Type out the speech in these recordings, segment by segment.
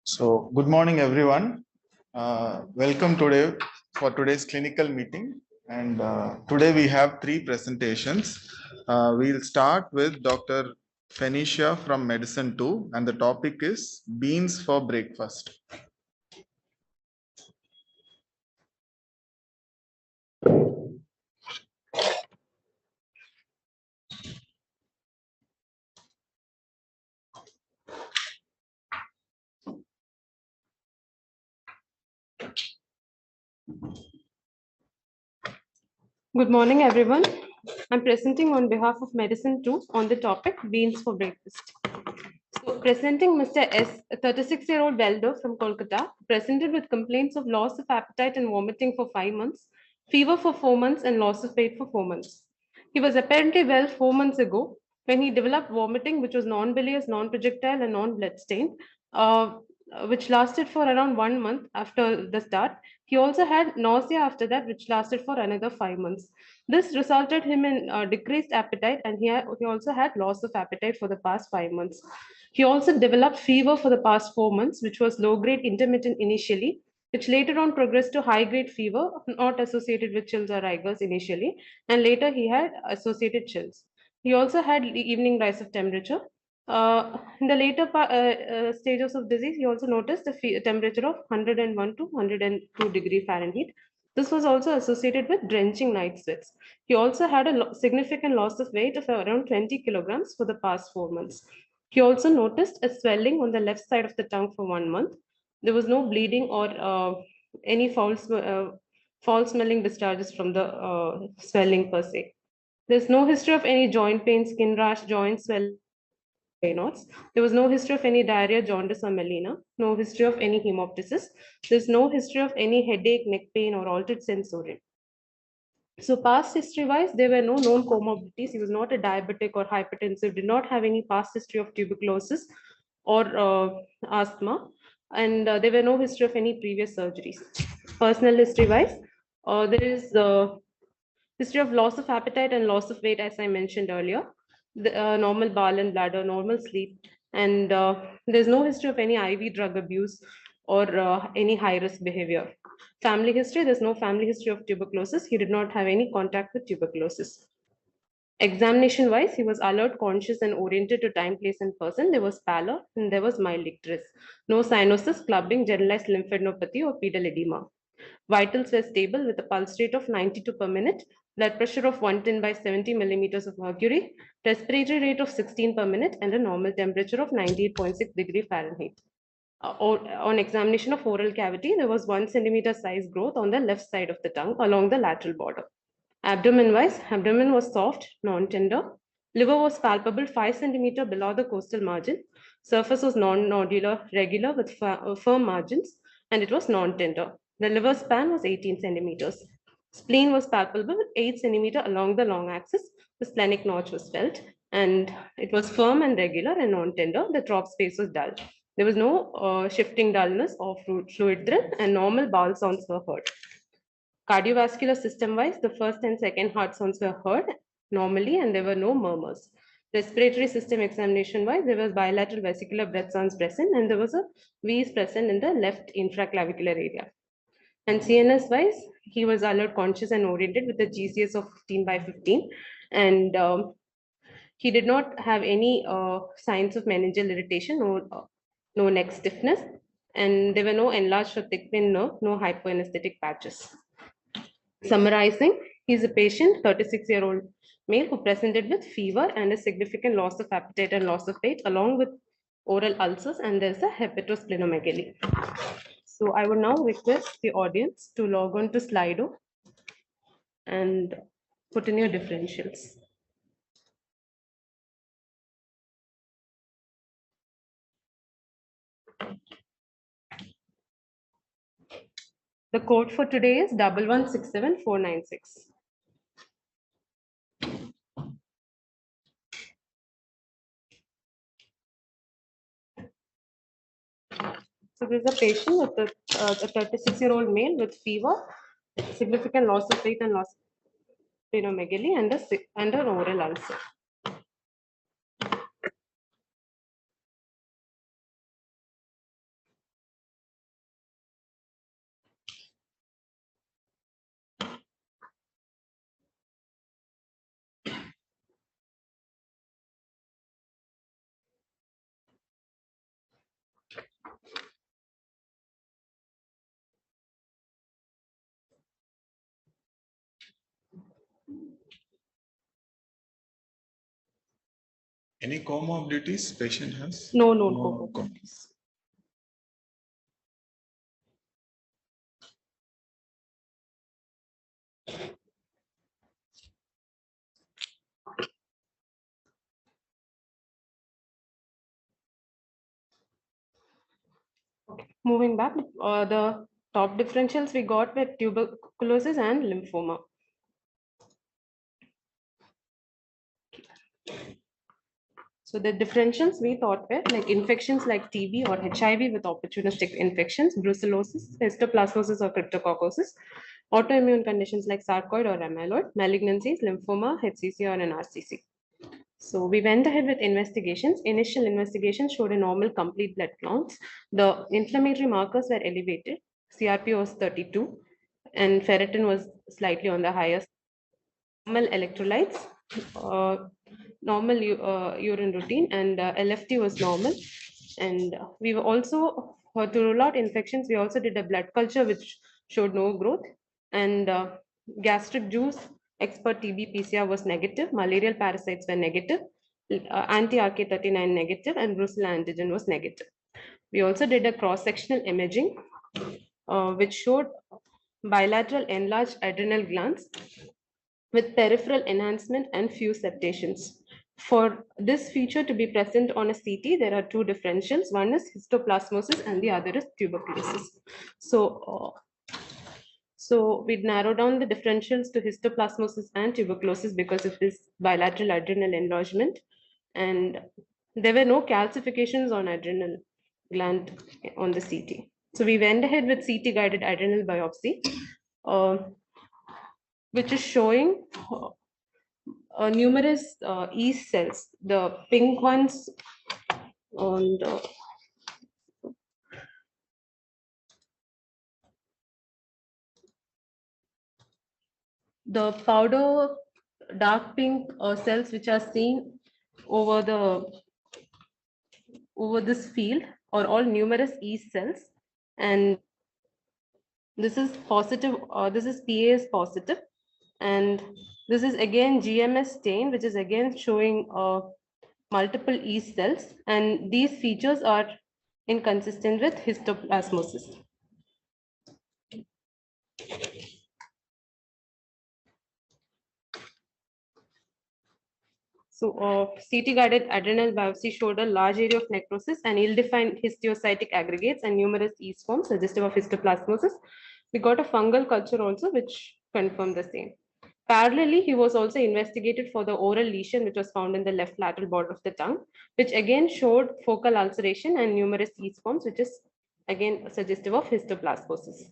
So, good morning, everyone. Welcome today for today's clinical meeting. And today we have three presentations. We'll start with Dr. Feneeshiah from Medicine 2, and the topic is beans for breakfast. Good morning, everyone. I'm presenting on behalf of Medicine 2 on the topic beans for breakfast. So, presenting Mr. S, a 36-year-old welder from Kolkata, presented with complaints of loss of appetite and vomiting for 5 months, fever for 4 months, and loss of weight for 4 months. He was apparently well 4 months ago when he developed vomiting, which was non-bilious, non-projectile, and non-blood-stained, which lasted for around 1 month after the start. He also had nausea after that, which lasted for another 5 months. This resulted him in decreased appetite, and he also had loss of appetite for the past 5 months. He also developed fever for the past 4 months, which was low-grade intermittent initially, which later on progressed to high-grade fever, not associated with chills or rigors initially, and later he had associated chills. He also had evening rise of temperature. In the later stages of disease, he also noticed a temperature of 101 to 102 degree Fahrenheit. This was also associated with drenching night sweats. He also had a significant loss of weight of around 20 kilograms for the past 4 months. He also noticed a swelling on the left side of the tongue for 1 month. There was no bleeding or any foul smelling discharges from the swelling per se. There's no history of any joint pain, skin rash, joint swelling. There was no history of any diarrhea, jaundice, or melena. No history of any hemoptysis. There's no history of any headache, neck pain, or altered sensorium. So past history-wise, there were no known comorbidities. He was not a diabetic or hypertensive, did not have any past history of tuberculosis or asthma, and there were no history of any previous surgeries. Personal history-wise, there is history of loss of appetite and loss of weight, as I mentioned earlier, the normal bowel and bladder, normal sleep, and there's no history of any IV drug abuse or any high-risk behavior. Family history, there's no family history of tuberculosis. He did not have any contact with tuberculosis. Examination wise, he was alert, conscious, and oriented to time, place, and person. There was pallor and there was mild icterus. No cyanosis, clubbing, generalized lymphadenopathy, or pedal edema. Vitals were stable with a pulse rate of 92 per minute, blood pressure of 110 by 70 millimeters of mercury, respiratory rate of 16 per minute, and a normal temperature of 98.6 degree Fahrenheit. On examination of oral cavity, there was 1 centimeter size growth on the left side of the tongue along the lateral border. Abdomen-wise, abdomen was soft, non-tender. Liver was palpable 5 centimeter below the costal margin. Surface was non-nodular, regular with firm margins, and it was non-tender. The liver span was 18 centimeters. Spleen was palpable 8 centimeter along the long axis. The splenic notch was felt, and it was firm and regular and non-tender. The drop space was dull. There was no shifting dullness or fluid drip, and normal bowel sounds were heard. Cardiovascular system wise, the first and second heart sounds were heard normally, and there were no murmurs. Respiratory system examination wise, there was bilateral vesicular breath sounds present, and there was a wheeze present in the left infraclavicular area. And CNS wise, he was alert, conscious, and oriented with a GCS of 15 by 15, and he did not have any signs of meningeal irritation, no neck stiffness, and there were no enlarged or thick vein nerve, no hypoanesthetic patches. Summarizing, he's a patient, 36-year-old male who presented with fever and a significant loss of appetite and loss of weight, along with oral ulcers, and there's a hepatosplenomegaly. So I would now request the audience to log on to Slido and put in your differentials. The code for today is 1167496. So there's a patient with a 36-year-old male with fever, significant loss of weight and loss of splenomegaly, and an oral ulcer. Any comorbidities patient has? No No comorbidities. Moving back, the top differentials we got were tuberculosis and lymphoma. So the differentials we thought were like infections like TB or HIV with opportunistic infections, brucellosis, histoplasmosis or cryptococcosis, autoimmune conditions like sarcoid or amyloid, malignancies, lymphoma, HCC or an RCC. So we went ahead with investigations. Initial investigations showed a normal complete blood counts. The inflammatory markers were elevated. CRP was 32 and ferritin was slightly on the higher side. Normal electrolytes, normal urine routine, and LFT was normal. And we were also, to rule out infections, we also did a blood culture which showed no growth. And gastric juice, expert TB PCR was negative, malarial parasites were negative, anti-RK39 negative, and brucella antigen was negative. We also did a cross-sectional imaging, which showed bilateral enlarged adrenal glands with peripheral enhancement and few septations. For this feature to be present on a CT, there are two differentials. One is histoplasmosis and the other is tuberculosis. So we narrow down the differentials to histoplasmosis and tuberculosis because of this bilateral adrenal enlargement. And there were no calcifications on adrenal gland on the CT. So we went ahead with CT guided adrenal biopsy, uh, which is showing numerous yeast cells. The pink ones on the powder dark pink cells which are seen over this field are all numerous yeast cells, and this is positive. This is PA is positive, and this is again GMS stain, which is again showing multiple yeast cells, and these features are inconsistent with histoplasmosis. So CT-guided adrenal biopsy showed a large area of necrosis and ill-defined histiocytic aggregates and numerous yeast forms suggestive of histoplasmosis. We got a fungal culture also, which confirmed the same. Parallelly, he was also investigated for the oral lesion, which was found in the left lateral border of the tongue, which again showed focal ulceration and numerous yeast forms, which is again suggestive of histoplasmosis.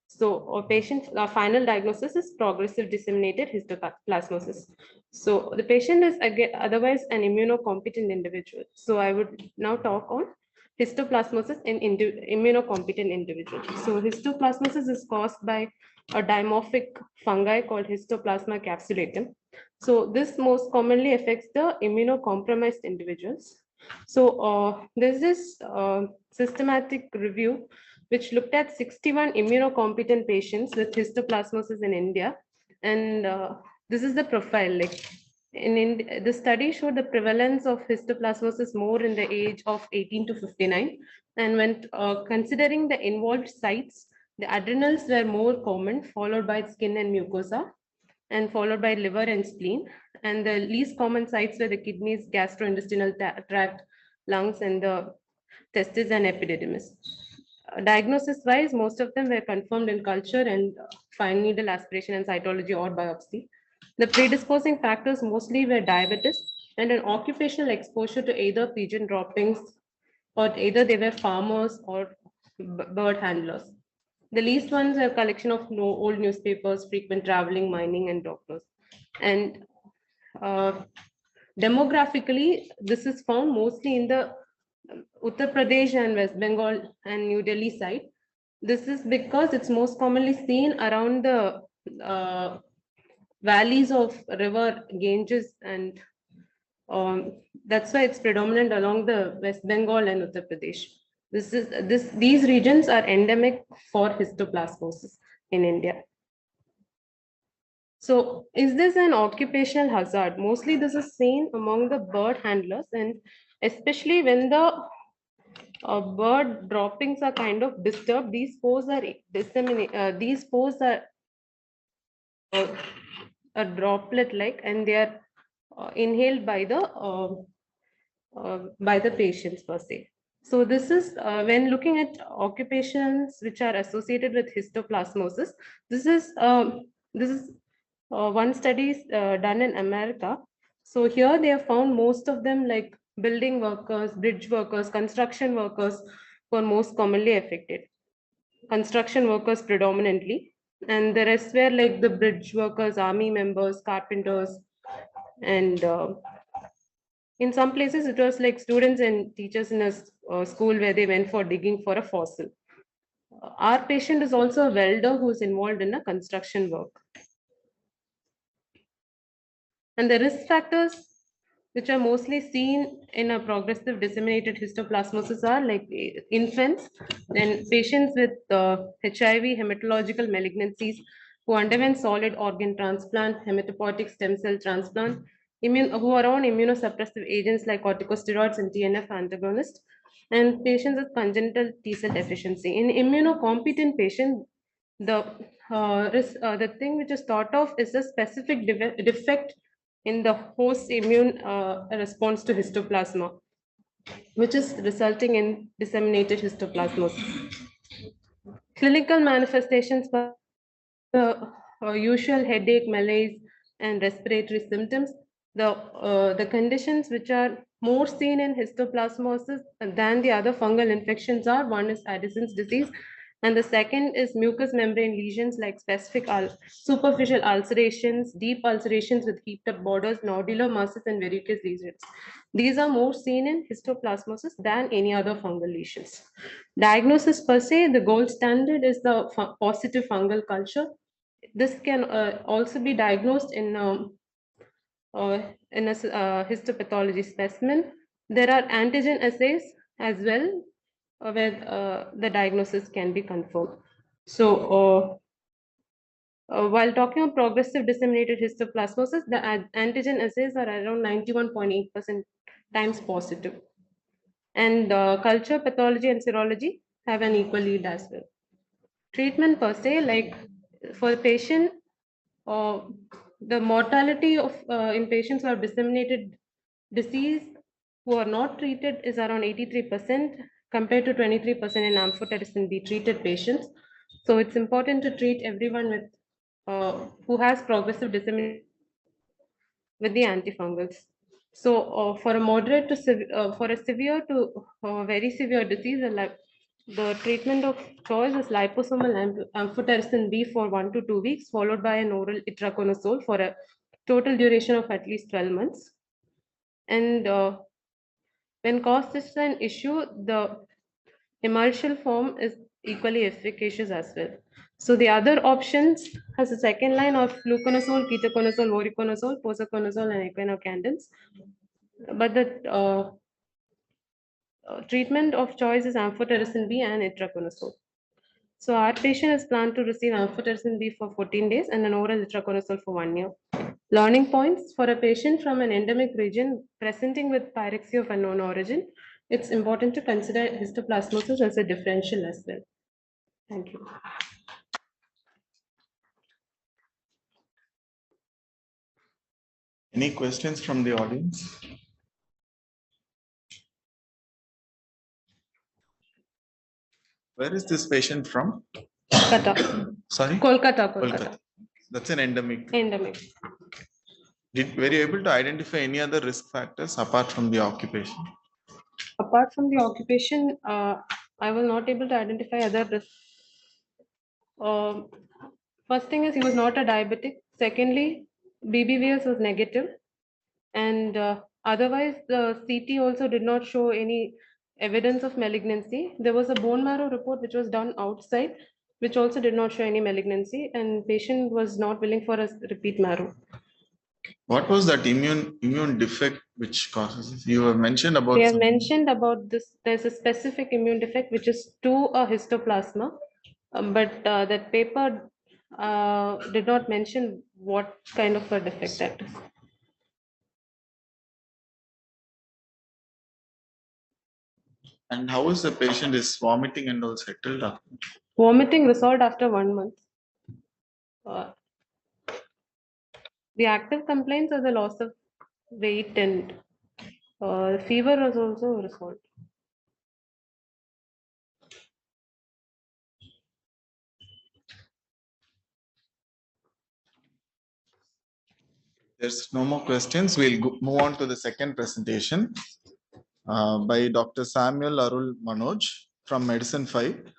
So our patient's final diagnosis is progressive disseminated histoplasmosis. So the patient is again otherwise an immunocompetent individual. So I would now talk on histoplasmosis in immunocompetent individuals. So histoplasmosis is caused by a dimorphic fungi called Histoplasma capsulatum. So this most commonly affects the immunocompromised individuals. So there's this systematic review which looked at 61 immunocompetent patients with histoplasmosis in India. And this is the profile. Like the study showed the prevalence of histoplasmosis more in the age of 18 to 59. And when considering the involved sites, the adrenals were more common, followed by skin and mucosa, and followed by liver and spleen. And the least common sites were the kidneys, gastrointestinal tract, lungs, and the testes and epididymis. Diagnosis wise, most of them were confirmed in culture and fine needle aspiration and cytology or biopsy. The predisposing factors mostly were diabetes and an occupational exposure to either pigeon droppings, or either they were farmers or bird handlers. The least ones are collection of old newspapers, frequent traveling, mining, and doctors. And demographically, this is found mostly in the Uttar Pradesh and West Bengal and New Delhi side. This is because it's most commonly seen around the valleys of river Ganges, and that's why it's predominant along the West Bengal and Uttar Pradesh. These regions are endemic for histoplasmosis in India. So is this an occupational hazard? Mostly this is seen among the bird handlers, and especially when the bird droppings are kind of disturbed, these spores are uh, a droplet like, and they are inhaled by the patients per se. So this is when looking at occupations which are associated with histoplasmosis. This is one study done in America. So here they have found most of them like building workers, bridge workers, construction workers were most commonly affected. Construction workers predominantly, and the rest were like the bridge workers, army members, carpenters, and in some places it was like students and teachers in a school where they went for digging for a fossil. Our patient is also a welder who's involved in a construction work. And the risk factors which are mostly seen in a progressive disseminated histoplasmosis are like infants, then patients with HIV, hematological malignancies who underwent solid organ transplant, hematopoietic stem cell transplant, who are on immunosuppressive agents like corticosteroids and TNF antagonists, and patients with congenital T cell deficiency. In immunocompetent patients, the thing which is thought of is a specific defect in the host immune response to histoplasma, which is resulting in disseminated histoplasmosis. Clinical manifestations for the usual headache, malaise, and respiratory symptoms. The conditions which are more seen in histoplasmosis than the other fungal infections are, one is Addison's disease, and the second is mucous membrane lesions like superficial ulcerations, deep ulcerations with heaped up borders, nodular masses, and verrucous lesions. These are more seen in histoplasmosis than any other fungal lesions. Diagnosis per se, the gold standard is the positive fungal culture. This can also be diagnosed in a histopathology specimen. There are antigen assays as well where the diagnosis can be confirmed. So, while talking of progressive disseminated histoplasmosis, the antigen assays are around 91.8% times positive. And culture, pathology, and serology have an equal lead as well. Treatment per se, like for the patient, uh, the mortality of in patients who have disseminated disease who are not treated is around 83% compared to 23% in amphotericin B treated patients. So it's important to treat everyone with who has progressive dissemination with the antifungals. So for a moderate to for a severe to very severe disease, the treatment of choice is liposomal amphotericin B for 1 to 2 weeks, followed by an oral itraconazole for a total duration of at least 12 months. And when cost is an issue, the emulsional form is equally efficacious as well. So the other options has a second line of fluconazole, ketoconazole, voriconazole, posaconazole, and echinocandins. But the treatment of choice is amphotericin B and itraconazole. So our patient is planned to receive amphotericin B for 14 days and an oral itraconazole for 1 year. Learning points for a patient from an endemic region presenting with pyrexia of unknown origin, it's important to consider histoplasmosis as a differential as well. Thank you. Any questions from the audience? Where is this patient from? Kolkata. Sorry? Kolkata. That's an endemic. Endemic. Were you able to identify any other risk factors apart from the occupation? Apart from the occupation, I was not able to identify other risks. First thing is he was not a diabetic. Secondly, BBVS was negative, and otherwise the CT also did not show any evidence of malignancy. There was a bone marrow report which was done outside, which also did not show any malignancy, and patient was not willing for a repeat marrow. What was that immune defect which causes this? You have mentioned about. We have mentioned about this. There's a specific immune defect which is to a histoplasma, but that paper did not mention what kind of a defect that is. And how is the patient is vomiting and all settled up? Vomiting resolved after 1 month. Uh, the active complaints are the loss of weight and fever was also resolved. There's no more questions. We'll move on to the second presentation by Dr. Samuel Arul Manoj from Medicine 5.